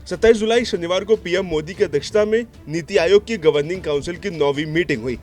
27 जुलाई शनिवार को पीएम मोदी की अध्यक्षता में नीति आयोग की गवर्निंग काउंसिल की 9वीं मीटिंग हुई।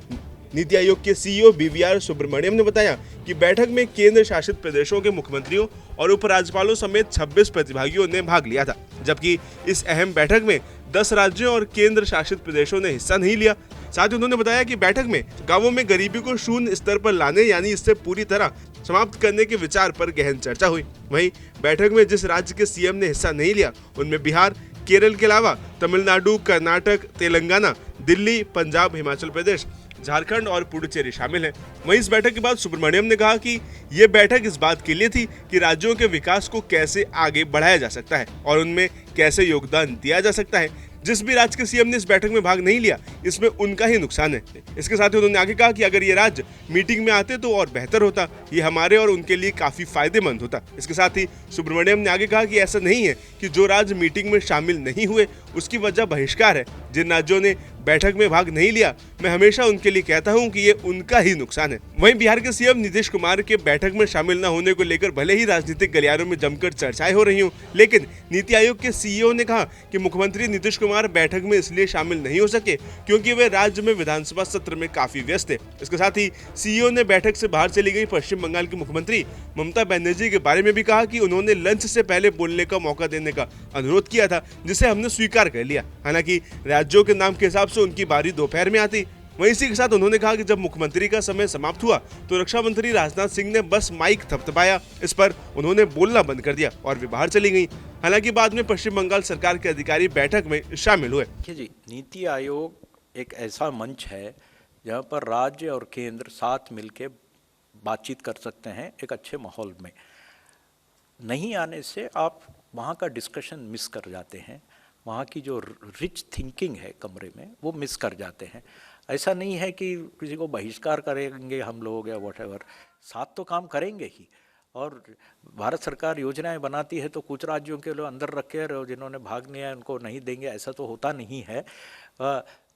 नीति आयोग के सीईओ बीवीआर सुब्रमण्यम ने बताया कि बैठक में केंद्र शासित प्रदेशों के मुख्यमंत्रियों और उपराज्यपालों समेत 26 प्रतिभागियों ने भाग लिया था, जबकि इस अहम बैठक में 10 राज्यों और केंद्र शासित प्रदेशों ने हिस्सा नहीं लिया। साथ ही उन्होंने बताया कि बैठक में गांवों में गरीबी को शून्य स्तर पर लाने यानी इससे पूरी तरह समाप्त करने के विचार पर गहन चर्चा हुई। वहीं बैठक में जिस राज्य के सीएम ने हिस्सा नहीं लिया उनमें बिहार, केरल के अलावा तमिलनाडु, कर्नाटक, तेलंगाना, दिल्ली, पंजाब, हिमाचल प्रदेश, झारखंड और पुडुचेरी शामिल हैं। वहीं इस बैठक के बाद सुब्रमण्यम ने कहा कि ये बैठक इस बात के लिए थी कि राज्यों के विकास को कैसे आगे बढ़ाया जा सकता है और उनमें कैसे योगदान दिया जा सकता है। जिस भी राज्य के सीएम ने इस बैठक में भाग नहीं लिया, इसमें उनका ही नुकसान है। इसके साथ ही उन्होंने आगे कहा कि अगर ये राज्य मीटिंग में आते तो और बेहतर होता, ये हमारे और उनके लिए काफी फायदेमंद होता। इसके साथ ही सुब्रमण्यम ने आगे कहा कि ऐसा नहीं है कि जो राज्य मीटिंग में शामिल नहीं हुए उसकी वजह बहिष्कार है। जिन राज्यों ने बैठक में भाग नहीं लिया, मैं हमेशा उनके लिए कहता हूं कि ये उनका ही नुकसान है। वहीं बिहार के सीएम नीतीश कुमार के बैठक में शामिल न होने को लेकर भले ही राजनीतिक गलियारों में जमकर चर्चाएं हो रही हूं, लेकिन नीति आयोग के सीईओ ने कहा कि मुख्यमंत्री नीतीश कुमार बैठक में इसलिए शामिल नहीं हो सके क्योंकि वे राज्य में विधानसभा सत्र में काफी व्यस्त थे। इसके साथ ही सीईओ ने बैठक से बाहर चली गई पश्चिम बंगाल की मुख्यमंत्री ममता बनर्जी के बारे में भी कहा कि उन्होंने लंच से पहले बोलने का मौका देने का अनुरोध किया था, जिसे हमने स्वीकार कर लिया। हालांकि राज्यों के नाम के हिसाब से उनकी बारी दोपहर में आती। वहीं इसी के साथ उन्होंने कहा कि जब मुख्यमंत्री का समय समाप्त हुआ तो रक्षा मंत्री राजनाथ सिंह ने बस माइक थपथपाया। इस पर उन्होंने बोलना बंद कर दिया और वे बाहर चली गईं। हालांकि बाद में पश्चिम बंगाल सरकार के अधिकारी बैठक में शामिल हुए। जी, नीति आयोग एक ऐसा मंच है जहां पर राज्य और केंद्र साथ मिलकर बातचीत कर सकते हैं एक अच्छे माहौल में। नहीं आने से आप वहाँ का डिस्कशन मिस कर जाते हैं, वहाँ की जो रिच थिंकिंग है कमरे में वो मिस कर जाते हैं। ऐसा नहीं है कि किसी को बहिष्कार करेंगे हम लोग या व्हाटएवर, साथ तो काम करेंगे ही। और भारत सरकार योजनाएं बनाती है तो कुछ राज्यों के लोग अंदर रखे और जिन्होंने भाग नहीं है उनको नहीं देंगे, ऐसा तो होता नहीं है।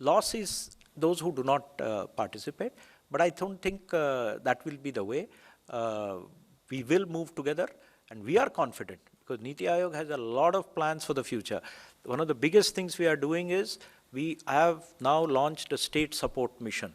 Loss is those who do not participate, but I don't think that will be the way. We will move together and we are confident because Niti Aayog has a lot of plans for the future. One of the biggest things we are doing is we have now launched a state support mission.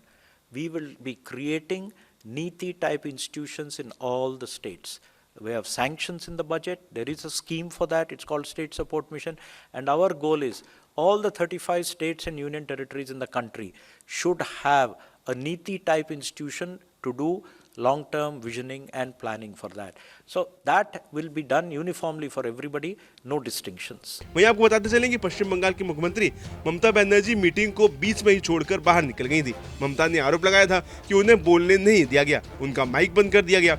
We will be creating Niti type institutions in all the states. We have sanctions in the budget. There is a scheme for that. It's called State Support Mission. And our goal is all the 35 states and union territories in the country should have a Niti type institution to do long-term visioning and planning for that. So that will be done uniformly for everybody, no distinctions. वहीं आपको बताते चलें कि पश्चिम बंगाल की मुख्यमंत्री Mamata Banerjee meeting को बीच में ही छोड़कर बाहर निकल गई थी। ममता ने आरोप लगाया था कि उन्हें बोलने नहीं दिया गया, उनका माइक बंद कर दिया गया।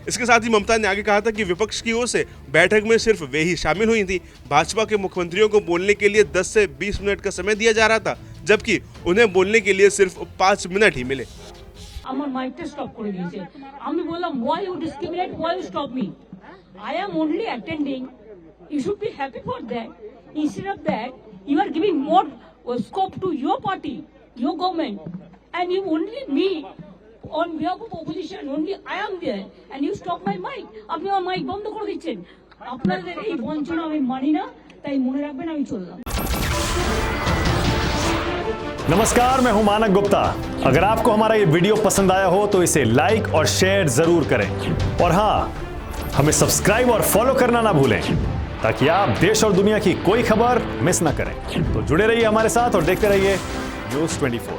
इसके साथ ही ममता ने आगे कहा था कि विपक्ष की ओर से बैठक में सिर्फ वे ही शामिल हुई थी। भाजपा के मुख्यमंत्रियों को बोलने के लिए 10 से 20 मिनट का समय दिया जा रहा था, जबकि उन्हें बोलने के लिए सिर्फ 5 मिनट ही मिले। আমার মাইকটা স্টপ করে দিয়েছে। আমি বললাম why you discriminate, why you stop me? I am only attending. You should be happy for that. Instead of that, you are giving more scope to your party, your government, and you only me on behalf of opposition. Only I am there, and you stop my mic. আপনি আমার mic বন্ধ করে দিচ্ছেন। আপনাদের এই বঞ্চনা আমি মানি না, তাই মনে রাখবেন আমি চললাম। नमस्कार, मैं हूं मानक गुप्ता। अगर आपको हमारा ये वीडियो पसंद आया हो तो इसे लाइक और शेयर जरूर करें और हां, हमें सब्सक्राइब और फॉलो करना ना भूलें ताकि आप देश और दुनिया की कोई खबर मिस ना करें। तो जुड़े रहिए हमारे साथ और देखते रहिए News 24।